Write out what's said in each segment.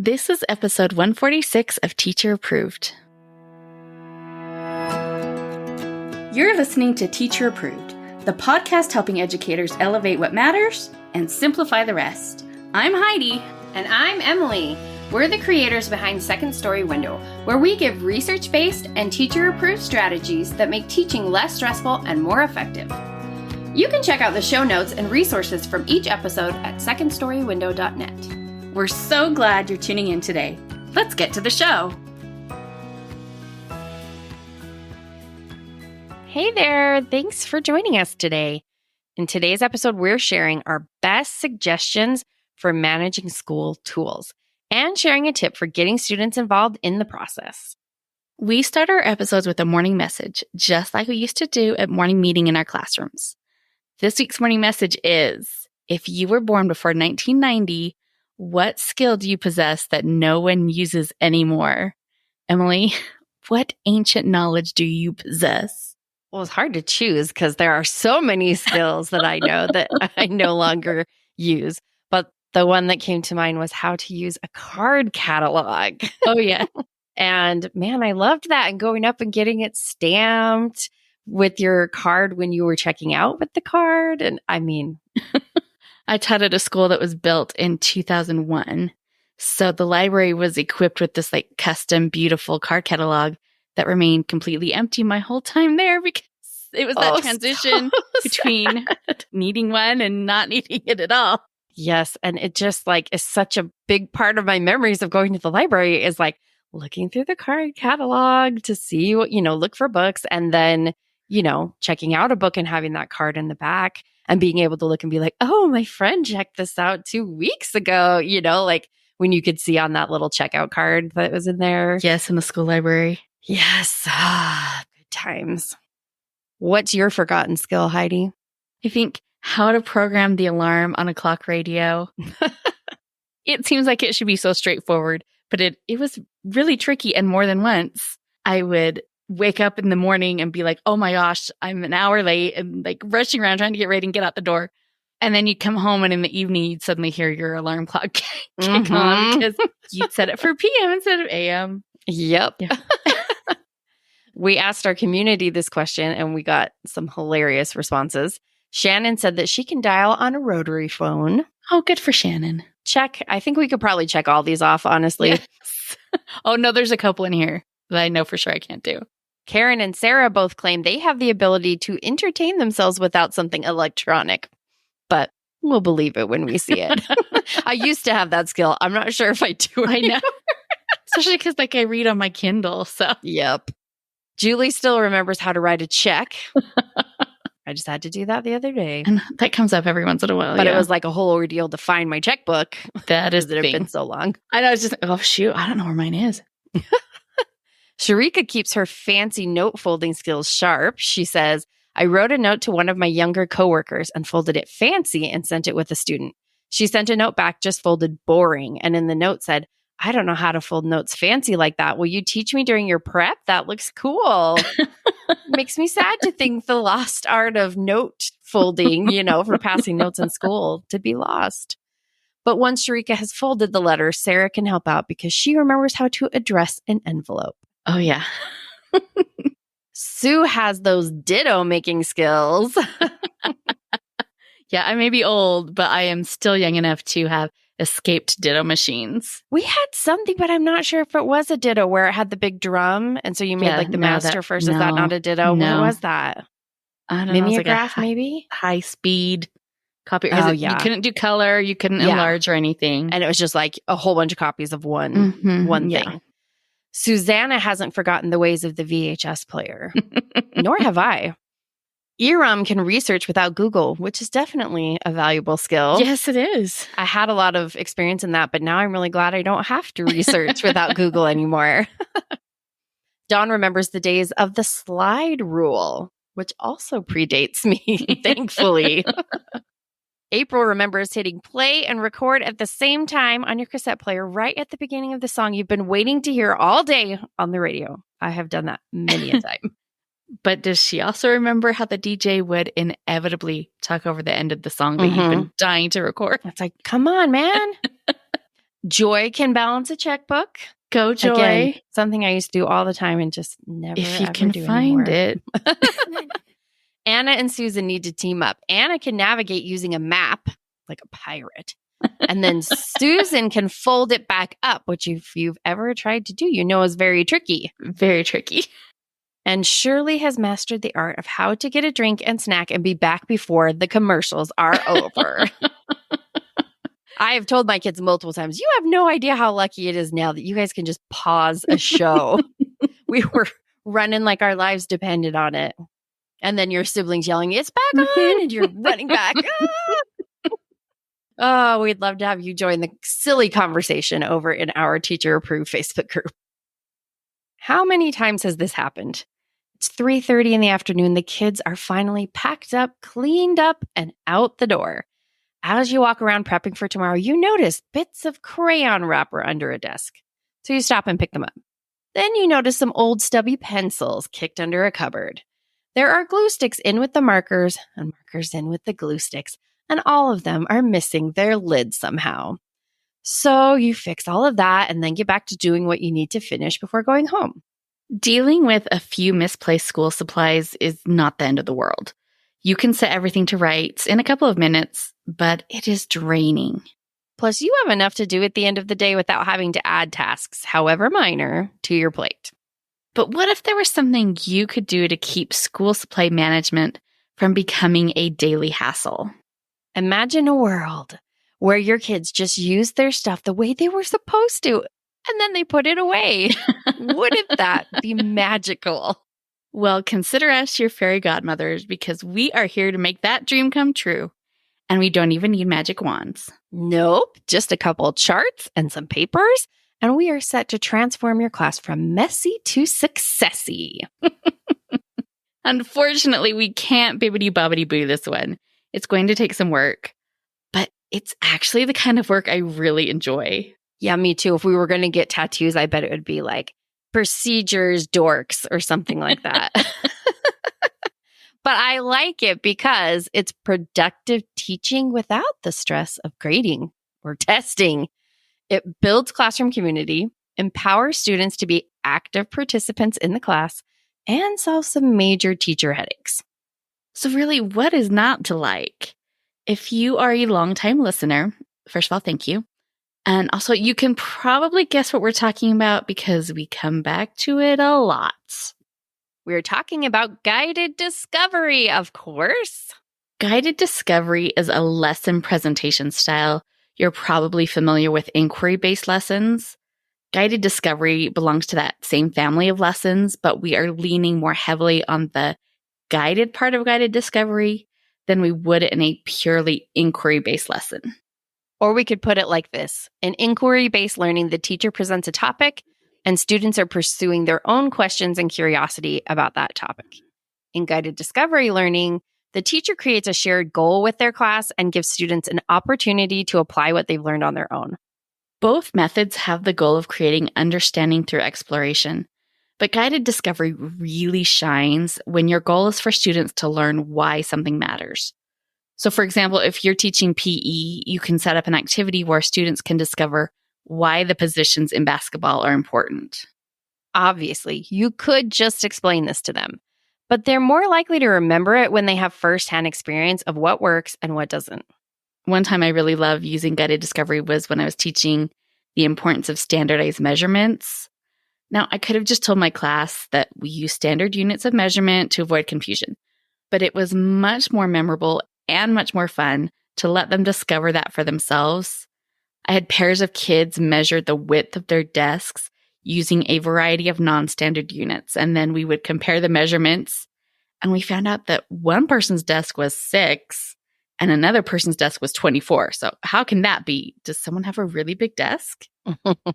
This is episode 146 of Teacher Approved. You're listening to Teacher Approved, the podcast helping educators elevate what matters and simplify the rest. I'm Heidi. And I'm Emily. We're the creators behind Second Story Window, where we give research-based and teacher-approved strategies that make teaching less stressful and more effective. You can check out the show notes and resources from each episode at secondstorywindow.net. We're so glad you're tuning in today. Let's get to the show. Hey there, thanks for joining us today. In today's episode, we're sharing our best suggestions for managing school tools and sharing a tip for getting students involved in the process. We start our episodes with a morning message, just like we used to do at morning meeting in our classrooms. This week's morning message is, if you were born before 1990, what skill do you possess that no one uses anymore? Emily, what ancient knowledge do you possess? Well, it's hard to choose because there are so many skills that I know that I no longer use. But the one that came to mind was how to use a card catalog. Oh, yeah. And man, I loved that. And going up and getting it stamped with your card when you were checking out with the card. And I mean... I taught at a school that was built in 2001. So the library was equipped with this like custom, beautiful card catalog that remained completely empty my whole time there because it was that transition between needing one and not needing it at all. Yes. And it just like is such a big part of my memories of going to the library is like looking through the card catalog to see what, look for books and then, checking out a book and having that card in the back. And being able to look and be like, oh, my friend checked this out 2 weeks ago, like when you could see on that little checkout card that was in there. Yes, in the school library. Yes. Good times. What's your forgotten skill, Heidi? I think how to program the alarm on a clock radio. It seems like it should be so straightforward, but it was really tricky. And more than once, I would wake up in the morning and be like, oh my gosh, I'm an hour late and like rushing around trying to get ready and get out the door. And then you'd come home and in the evening, you'd suddenly hear your alarm clock kick on because you'd set it for PM instead of AM. Yep. Yeah. We asked our community this question and we got some hilarious responses. Shannon said that she can dial on a rotary phone. Oh, good for Shannon. Check. I think we could probably check all these off, honestly. Yes. Oh, no, there's a couple in here that I know for sure I can't do. Karen and Sarah both claim they have the ability to entertain themselves without something electronic, but we'll believe it when we see it. I used to have that skill. I'm not sure if I do anymore. I know. Especially because I read on my Kindle. So Yep. Julie still remembers how to write a check. I just had to do that the other day. And that comes up every once in a while. But it was like a whole ordeal to find my checkbook. That is it had been so long. I was just, oh shoot, I don't know where mine is. Sharika keeps her fancy note folding skills sharp. She says, I wrote a note to one of my younger coworkers and folded it fancy and sent it with a student. She sent a note back just folded boring. And in the note said, I don't know how to fold notes fancy like that. Will you teach me during your prep? That looks cool. Makes me sad to think the lost art of note folding, for passing notes in school to be lost. But once Sharika has folded the letter, Sarah can help out because she remembers how to address an envelope. Oh, yeah. Sue has those ditto making skills. Yeah, I may be old, but I am still young enough to have escaped ditto machines. We had something, but I'm not sure if it was a ditto where it had the big drum. And so you made the master first. Is that not a ditto? No. What was that? I don't know. Mimeograph, maybe? High speed copy. Oh, You couldn't do color. You couldn't enlarge or anything. And it was just like a whole bunch of copies of one thing. Yeah. Susanna hasn't forgotten the ways of the VHS player. Nor have I. Iram can research without Google, which is definitely a valuable skill. Yes, it is. I had a lot of experience in that, but now I'm really glad I don't have to research without Google anymore. Dawn remembers the days of the slide rule, which also predates me, thankfully. April remembers hitting play and record at the same time on your cassette player right at the beginning of the song you've been waiting to hear all day on the radio. I have done that many a time. But does she also remember how the DJ would inevitably talk over the end of the song that you've been dying to record? It's like, come on, man. Joy can balance a checkbook. Go, Joy. Again, something I used to do all the time and just never if you ever can do find anymore. it. Anna and Susan need to team up. Anna can navigate using a map like a pirate. And then Susan can fold it back up, which if you've ever tried to do, you know is very tricky. Very tricky. And Shirley has mastered the art of how to get a drink and snack and be back before the commercials are over. I have told my kids multiple times, you have no idea how lucky it is now that you guys can just pause a show. We were running like our lives depended on it. And then your siblings yelling, it's back on, and you're running back. Oh, we'd love to have you join the silly conversation over in our teacher-approved Facebook group. How many times has this happened? It's 3:30 in the afternoon. The kids are finally packed up, cleaned up, and out the door. As you walk around prepping for tomorrow, you notice bits of crayon wrapper under a desk. So you stop and pick them up. Then you notice some old stubby pencils kicked under a cupboard. There are glue sticks in with the markers and markers in with the glue sticks, and all of them are missing their lids somehow. So you fix all of that and then get back to doing what you need to finish before going home. Dealing with a few misplaced school supplies is not the end of the world. You can set everything to rights in a couple of minutes, but it is draining. Plus, you have enough to do at the end of the day without having to add tasks, however minor, to your plate. But what if there was something you could do to keep school supply management from becoming a daily hassle? Imagine a world where your kids just use their stuff the way they were supposed to, and then they put it away. Wouldn't that be magical? Well, consider us your fairy godmothers because we are here to make that dream come true. And we don't even need magic wands. Nope, just a couple charts and some papers, and we are set to transform your class from messy to successy. Unfortunately, we can't bibbidi-bobbidi-boo this one. It's going to take some work, but it's actually the kind of work I really enjoy. Yeah, me too. If we were going to get tattoos, I bet it would be like procedures dorks or something like that. But I like it because it's productive teaching without the stress of grading or testing. It builds classroom community, empowers students to be active participants in the class, and solves some major teacher headaches. So really, what is not to like? If you are a longtime listener, first of all, thank you. And also, you can probably guess what we're talking about because we come back to it a lot. We're talking about guided discovery, of course. Guided discovery is a lesson presentation style. You're probably familiar with inquiry-based lessons. Guided discovery belongs to that same family of lessons, but we are leaning more heavily on the guided part of guided discovery than we would in a purely inquiry-based lesson. Or we could put it like this. In inquiry-based learning, the teacher presents a topic and students are pursuing their own questions and curiosity about that topic. In guided discovery learning, the teacher creates a shared goal with their class and gives students an opportunity to apply what they've learned on their own. Both methods have the goal of creating understanding through exploration, but guided discovery really shines when your goal is for students to learn why something matters. So for example, if you're teaching PE, you can set up an activity where students can discover why the positions in basketball are important. Obviously, you could just explain this to them, but they're more likely to remember it when they have firsthand experience of what works and what doesn't. One time I really loved using guided discovery was when I was teaching the importance of standardized measurements. Now, I could have just told my class that we use standard units of measurement to avoid confusion, but it was much more memorable and much more fun to let them discover that for themselves. I had pairs of kids measure the width of their desks using a variety of non-standard units, and then we would compare the measurements, and we found out that one person's desk was 6 and another person's desk was 24. So how can that be? Does someone have a really big desk?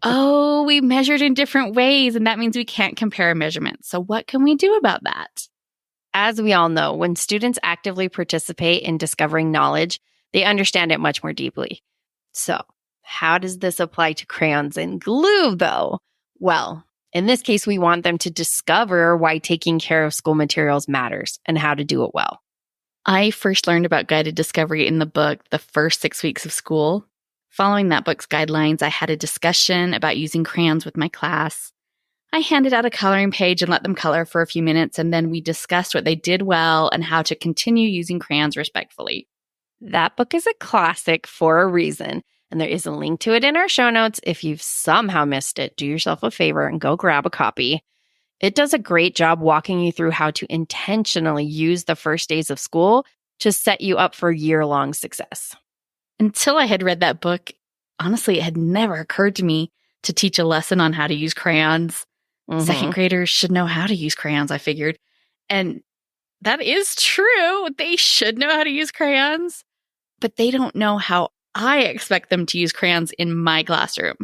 Oh, we measured in different ways, and that means we can't compare measurements. So what can we do about that? As we all know, when students actively participate in discovering knowledge, they understand it much more deeply. So, how does this apply to crayons and glue, though? Well, in this case, we want them to discover why taking care of school materials matters and how to do it well. I first learned about guided discovery in the book, The First 6 Weeks of School. Following that book's guidelines, I had a discussion about using crayons with my class. I handed out a coloring page and let them color for a few minutes, and then we discussed what they did well and how to continue using crayons respectfully. That book is a classic for a reason, and there is a link to it in our show notes. If you've somehow missed it, do yourself a favor and go grab a copy. It does a great job walking you through how to intentionally use the first days of school to set you up for year-long success. Until I had read that book, honestly, it had never occurred to me to teach a lesson on how to use crayons. Second graders should know how to use crayons, I figured. And that is true. They should know how to use crayons, but they don't know how I expect them to use crayons in my classroom.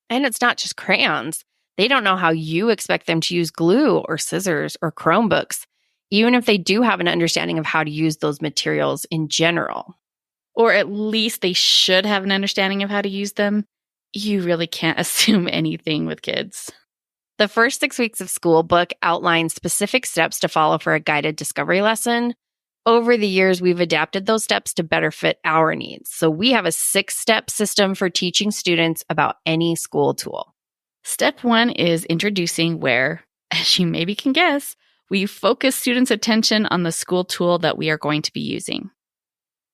And it's not just crayons. They don't know how you expect them to use glue or scissors or Chromebooks, even if they do have an understanding of how to use those materials in general. Or at least they should have an understanding of how to use them. You really can't assume anything with kids. The first 6 weeks of school book outlines specific steps to follow for a guided discovery lesson. Over the years, we've adapted those steps to better fit our needs. So we have a 6-step system for teaching students about any school tool. Step 1 is introducing, where, as you maybe can guess, we focus students' attention on the school tool that we are going to be using.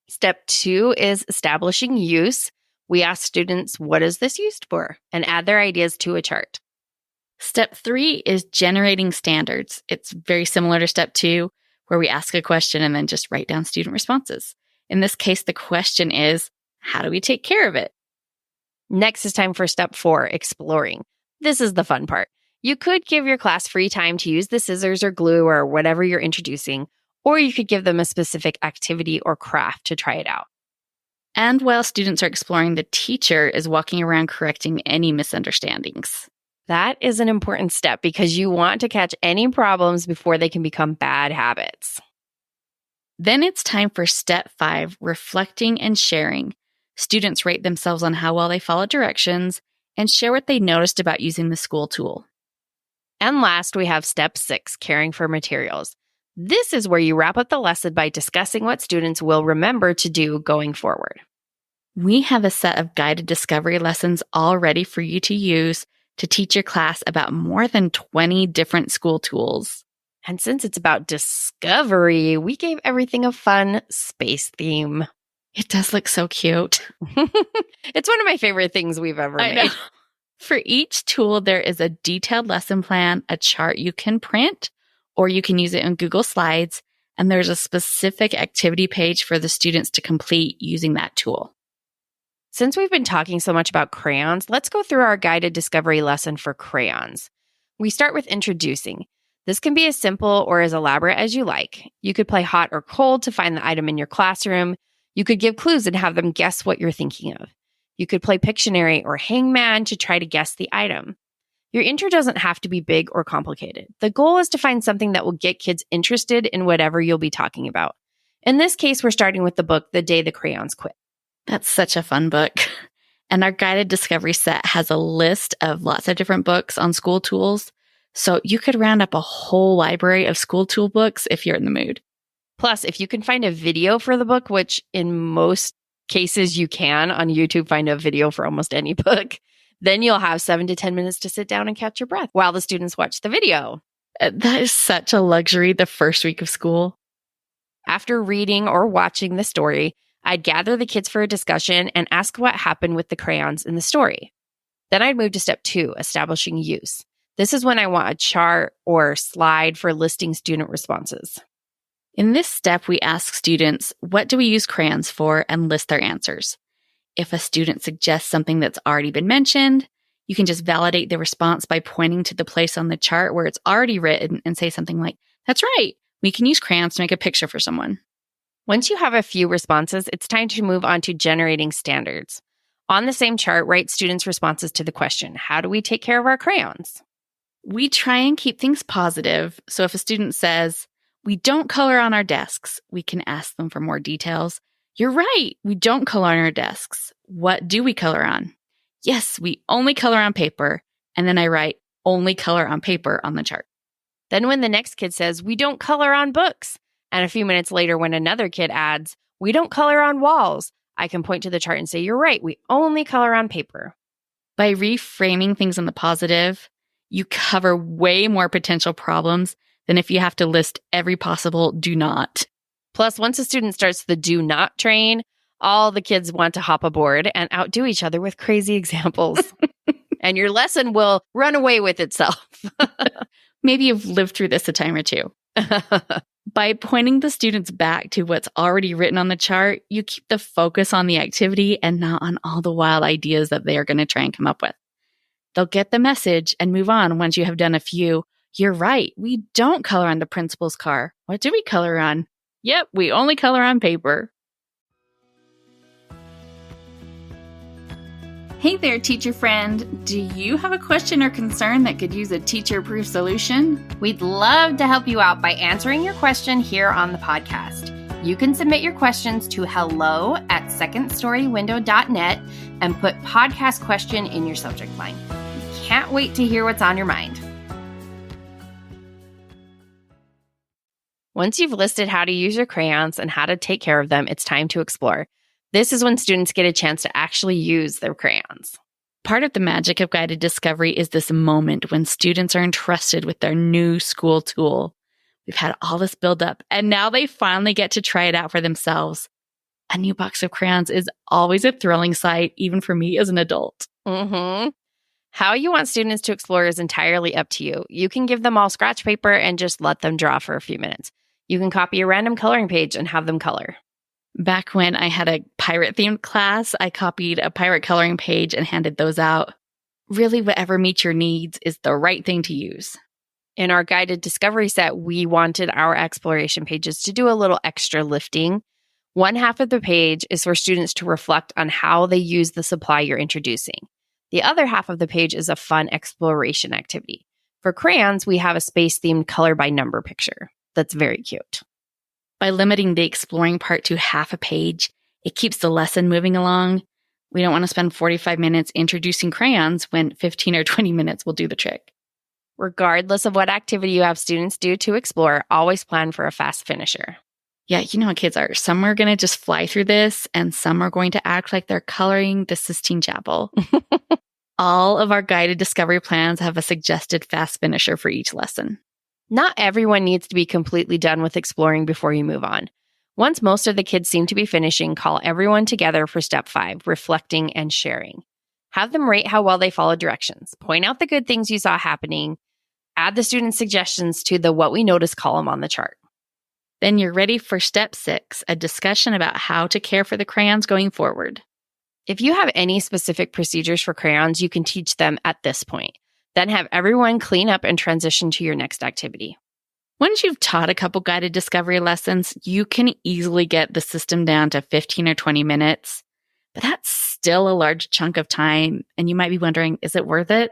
Step 2 is establishing use. We ask students, what is this used for? And add their ideas to a chart. Step 3 is generating standards. It's very similar to step 2, where we ask a question and then just write down student responses. In this case, the question is, how do we take care of it? Next is time for step 4, exploring. This is the fun part. You could give your class free time to use the scissors or glue or whatever you're introducing, or you could give them a specific activity or craft to try it out. And while students are exploring, the teacher is walking around correcting any misunderstandings. That is an important step because you want to catch any problems before they can become bad habits. Then it's time for step 5, reflecting and sharing. Students rate themselves on how well they follow directions and share what they noticed about using the school tool. And last, we have step 6, caring for materials. This is where you wrap up the lesson by discussing what students will remember to do going forward. We have a set of guided discovery lessons all ready for you to use to teach your class about more than 20 different school tools. And since it's about discovery, we gave everything a fun space theme. It does look so cute. It's one of my favorite things we've ever made. For each tool, there is a detailed lesson plan, a chart you can print, or you can use it in Google Slides, and there's a specific activity page for the students to complete using that tool. Since we've been talking so much about crayons, let's go through our guided discovery lesson for crayons. We start with introducing. This can be as simple or as elaborate as you like. You could play hot or cold to find the item in your classroom. You could give clues and have them guess what you're thinking of. You could play Pictionary or Hangman to try to guess the item. Your intro doesn't have to be big or complicated. The goal is to find something that will get kids interested in whatever you'll be talking about. In this case, we're starting with the book, The Day the Crayons Quit. That's such a fun book. And our guided discovery set has a list of lots of different books on school tools. So you could round up a whole library of school tool books if you're in the mood. Plus, if you can find a video for the book, which in most cases you can on YouTube find a video for almost any book, then you'll have 7 to 10 minutes to sit down and catch your breath while the students watch the video. That is such a luxury the first week of school. After reading or watching the story, I'd gather the kids for a discussion and ask what happened with the crayons in the story. Then I'd move to step 2, establishing use. This is when I want a chart or slide for listing student responses. In this step, we ask students, what do we use crayons for, and list their answers. If a student suggests something that's already been mentioned, you can just validate the response by pointing to the place on the chart where it's already written and say something like, that's right, we can use crayons to make a picture for someone. Once you have a few responses, it's time to move on to generating standards. On the same chart, write students' responses to the question, how do we take care of our crayons? We try and keep things positive, so if a student says, we don't color on our desks, we can ask them for more details. You're right, we don't color on our desks. What do we color on? Yes, we only color on paper. And then I write, only color on paper on the chart. Then when the next kid says, we don't color on books, and a few minutes later when another kid adds, we don't color on walls, I can point to the chart and say, you're right, we only color on paper. By reframing things in the positive, you cover way more potential problems than if you have to list every possible do not. Plus, once a student starts the do not train, all the kids want to hop aboard and outdo each other with crazy examples. And your lesson will run away with itself. Maybe you've lived through this a time or two. By pointing the students back to what's already written on the chart, you keep the focus on the activity and not on all the wild ideas that they are going to try and come up with. They'll get the message and move on once you have done a few. You're right, we don't color on the principal's car. What do we color on? Yep, we only color on paper. Hey there, teacher friend. Do you have a question or concern that could use a teacher-proof solution? We'd love to help you out by answering your question here on the podcast. You can submit your questions to hello@secondstorywindow.net and put podcast question in your subject line. We can't wait to hear what's on your mind. Once you've listed how to use your crayons and how to take care of them, it's time to explore. This is when students get a chance to actually use their crayons. Part of the magic of guided discovery is this moment when students are entrusted with their new school tool. We've had all this build up, and now they finally get to try it out for themselves. A new box of crayons is always a thrilling sight, even for me as an adult. How you want students to explore is entirely up to you. You can give them all scratch paper and just let them draw for a few minutes. You can copy a random coloring page and have them color. Back when I had a pirate-themed class, I copied a pirate coloring page and handed those out. Really, whatever meets your needs is the right thing to use. In our guided discovery set, we wanted our exploration pages to do a little extra lifting. One half of the page is for students to reflect on how they use the supply you're introducing. The other half of the page is a fun exploration activity. For crayons, we have a space-themed color by number picture. That's very cute. By limiting the exploring part to half a page, it keeps the lesson moving along. We don't want to spend 45 minutes introducing crayons when 15 or 20 minutes will do the trick. Regardless of what activity you have students do to explore, always plan for a fast finisher. Yeah, you know how kids are. Some are going to just fly through this, and some are going to act like they're coloring the Sistine Chapel. All of our guided discovery plans have a suggested fast finisher for each lesson. Not everyone needs to be completely done with exploring before you move on. Once most of the kids seem to be finishing, call everyone together for step 5, reflecting and sharing. Have them rate how well they followed directions. Point out the good things you saw happening. Add the students' suggestions to the what we noticed column on the chart. Then you're ready for step 6, a discussion about how to care for the crayons going forward. If you have any specific procedures for crayons, you can teach them at this point. Then have everyone clean up and transition to your next activity. Once you've taught a couple guided discovery lessons, you can easily get the system down to 15 or 20 minutes. But that's still a large chunk of time, and you might be wondering, is it worth it?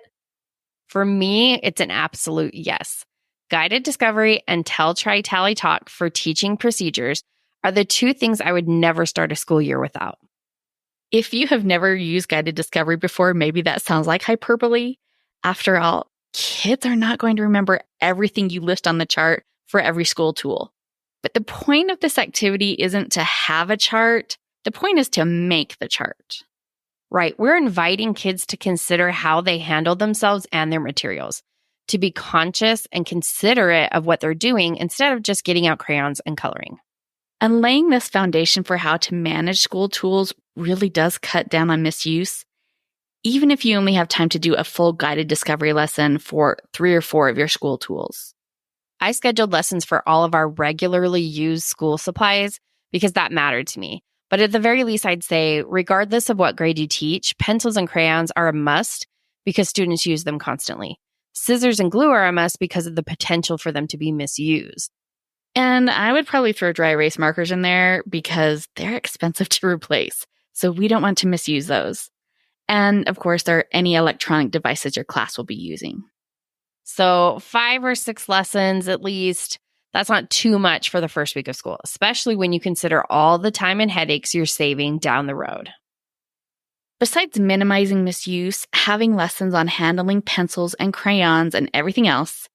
For me, it's an absolute yes. Guided discovery and tell, try, tally, talk for teaching procedures are the two things I would never start a school year without. If you have never used guided discovery before, maybe that sounds like hyperbole. After all, kids are not going to remember everything you list on the chart for every school tool. But the point of this activity isn't to have a chart. The point is to make the chart. Right. We're inviting kids to consider how they handle themselves and their materials, to be conscious and considerate of what they're doing instead of just getting out crayons and coloring. And laying this foundation for how to manage school tools really does cut down on misuse, even if you only have time to do a full guided discovery lesson for 3 or 4 of your school tools. I scheduled lessons for all of our regularly used school supplies because that mattered to me. But at the very least, I'd say, regardless of what grade you teach, pencils and crayons are a must because students use them constantly. Scissors and glue are a must because of the potential for them to be misused. And I would probably throw dry erase markers in there because they're expensive to replace. So we don't want to misuse those. And of course, there are any electronic devices your class will be using. So 5 or 6 lessons at least. That's not too much for the first week of school, especially when you consider all the time and headaches you're saving down the road. Besides minimizing misuse, having lessons on handling pencils and crayons and everything else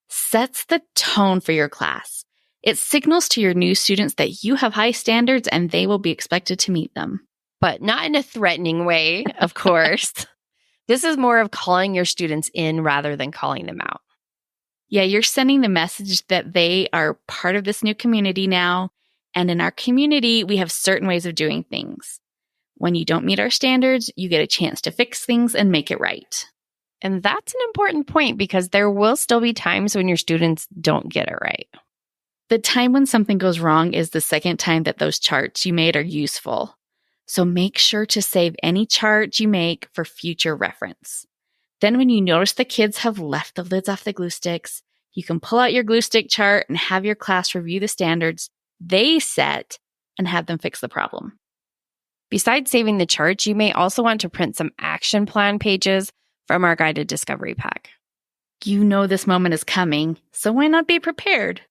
sets the tone for your class. It signals to your new students that you have high standards and they will be expected to meet them. but not in a threatening way, of course. This is more of calling your students in rather than calling them out. Yeah, you're sending the message that they are part of this new community now. And in our community, we have certain ways of doing things. When you don't meet our standards, you get a chance to fix things and make it right. And that's an important point because there will still be times when your students don't get it right. The time when something goes wrong is the second time that those charts you made are useful. So make sure to save any chart you make for future reference. Then when you notice the kids have left the lids off the glue sticks, you can pull out your glue stick chart and have your class review the standards they set and have them fix the problem. Besides saving the charts, you may also want to print some action plan pages from our guided discovery pack. You know this moment is coming, so why not be prepared?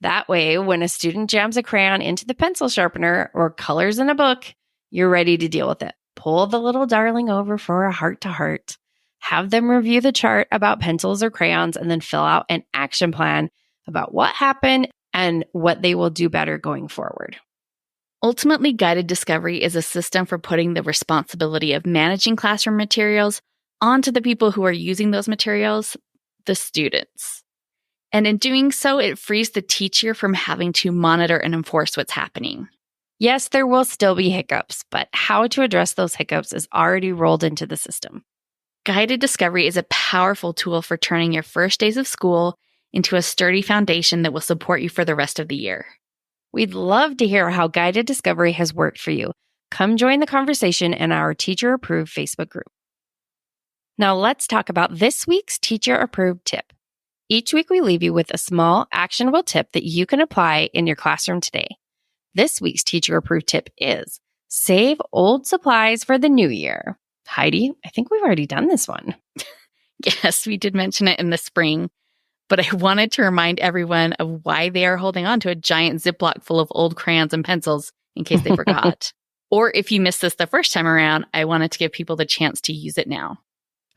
That way, when a student jams a crayon into the pencil sharpener or colors in a book, you're ready to deal with it. Pull the little darling over for a heart-to-heart. Have them review the chart about pencils or crayons and then fill out an action plan about what happened and what they will do better going forward. Ultimately, guided discovery is a system for putting the responsibility of managing classroom materials onto the people who are using those materials, the students. And in doing so, it frees the teacher from having to monitor and enforce what's happening. Yes, there will still be hiccups, but how to address those hiccups is already rolled into the system. Guided discovery is a powerful tool for turning your first days of school into a sturdy foundation that will support you for the rest of the year. We'd love to hear how guided discovery has worked for you. Come join the conversation in our teacher-approved Facebook group. Now let's talk about this week's teacher-approved tip. Each week we leave you with a small, actionable tip that you can apply in your classroom today. This week's teacher-approved tip is save old supplies for the new year. Heidi, I think we've already done this one. Yes, we did mention it in the spring, but I wanted to remind everyone of why they are holding on to a giant Ziploc full of old crayons and pencils in case they forgot. Or if you missed this the first time around, I wanted to give people the chance to use it now.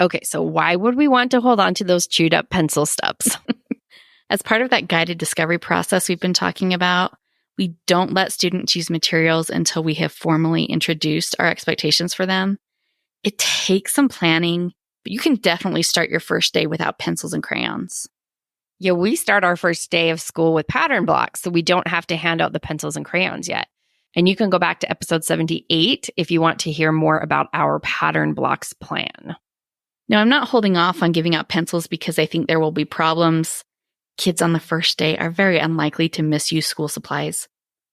Okay, so why would we want to hold on to those chewed up pencil stubs? As part of that guided discovery process we've been talking about, we don't let students use materials until we have formally introduced our expectations for them. It takes some planning, but you can definitely start your first day without pencils and crayons. Yeah, we start our first day of school with pattern blocks, so we don't have to hand out the pencils and crayons yet. And you can go back to episode 78 if you want to hear more about our pattern blocks plan. Now, I'm not holding off on giving out pencils because I think there will be problems. Kids on the first day are very unlikely to misuse school supplies.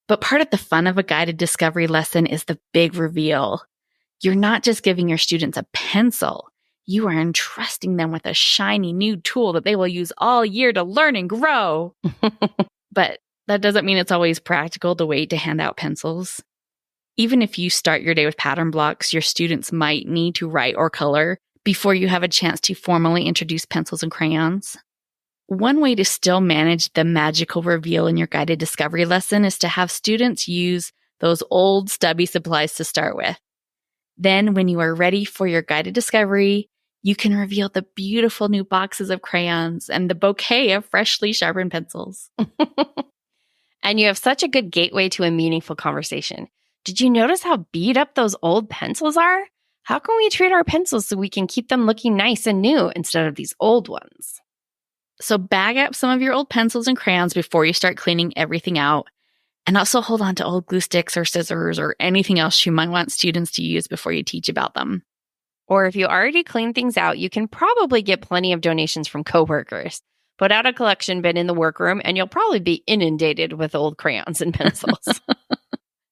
But part of the fun of a guided discovery lesson is the big reveal. You're not just giving your students a pencil. You are entrusting them with a shiny new tool that they will use all year to learn and grow. But that doesn't mean it's always practical to wait to hand out pencils. Even if you start your day with pattern blocks, your students might need to write or color before you have a chance to formally introduce pencils and crayons. One way to still manage the magical reveal in your guided discovery lesson is to have students use those old stubby supplies to start with. Then when you are ready for your guided discovery, you can reveal the beautiful new boxes of crayons and the bouquet of freshly sharpened pencils. And you have such a good gateway to a meaningful conversation. Did you notice how beat up those old pencils are? How can we treat our pencils so we can keep them looking nice and new instead of these old ones? So bag up some of your old pencils and crayons before you start cleaning everything out. And also hold on to old glue sticks or scissors or anything else you might want students to use before you teach about them. Or if you already cleaned things out, you can probably get plenty of donations from coworkers. Put out a collection bin in the workroom and you'll probably be inundated with old crayons and pencils.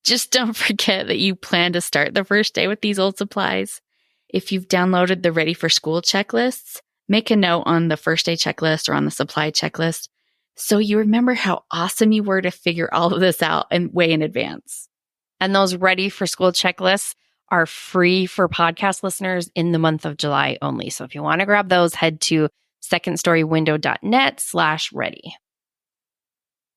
Just don't forget that you plan to start the first day with these old supplies. If you've downloaded the Ready for School checklists, make a note on the first day checklist or on the supply checklist so you remember how awesome you were to figure all of this out and way in advance. And those Ready for School checklists are free for podcast listeners in the month of July only. So if you want to grab those, head to secondstorywindow.net/ready.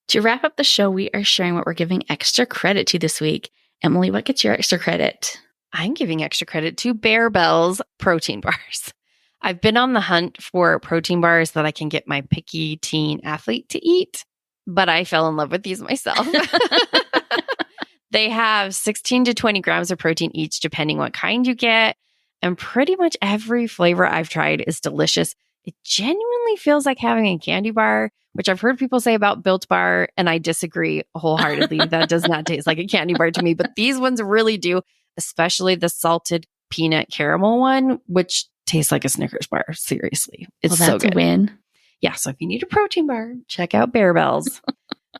To wrap up the show, we are sharing what we're giving extra credit to this week. Emily, what gets your extra credit? I'm giving extra credit to Bear Bell's protein bars. I've been on the hunt for protein bars that I can get my picky teen athlete to eat, but I fell in love with these myself. They have 16 to 20 grams of protein each, depending what kind you get. And pretty much every flavor I've tried is delicious. It genuinely feels like having a candy bar, which I've heard people say about Built Bar, and I disagree wholeheartedly. That does not taste like a candy bar to me, but these ones really do, especially the salted peanut caramel one, which tastes like a Snickers bar. Seriously. It's so good. A win. Yeah, so if you need a protein bar, check out Bear Bells.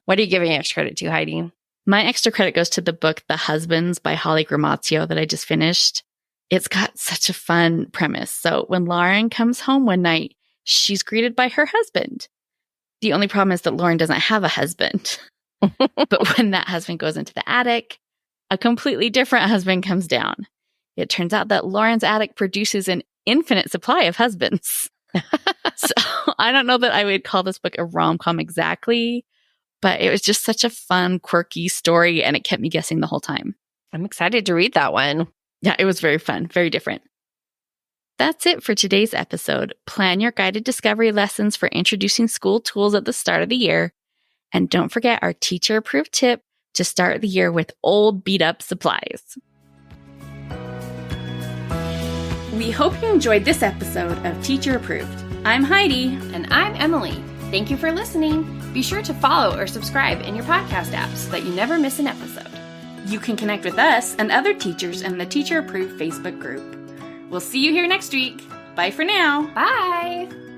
What are you giving extra credit to, Heidi? My extra credit goes to the book The Husbands by Holly Gramazio that I just finished. It's got such a fun premise. So when Lauren comes home one night, she's greeted by her husband. The only problem is that Lauren doesn't have a husband. But when that husband goes into the attic, a completely different husband comes down. It turns out that Lauren's attic produces an infinite supply of husbands. So I don't know that I would call this book a rom-com exactly, but it was just such a fun, quirky story, and it kept me guessing the whole time. I'm excited to read that one. Yeah, it was very fun, very different. That's it for today's episode. Plan your guided discovery lessons for introducing school tools at the start of the year. And don't forget our teacher-approved tip to start the year with old beat-up supplies. We hope you enjoyed this episode of Teacher Approved. I'm Heidi. And I'm Emily. Thank you for listening. Be sure to follow or subscribe in your podcast apps so that you never miss an episode. You can connect with us and other teachers in the Teacher Approved Facebook group. We'll see you here next week. Bye for now. Bye.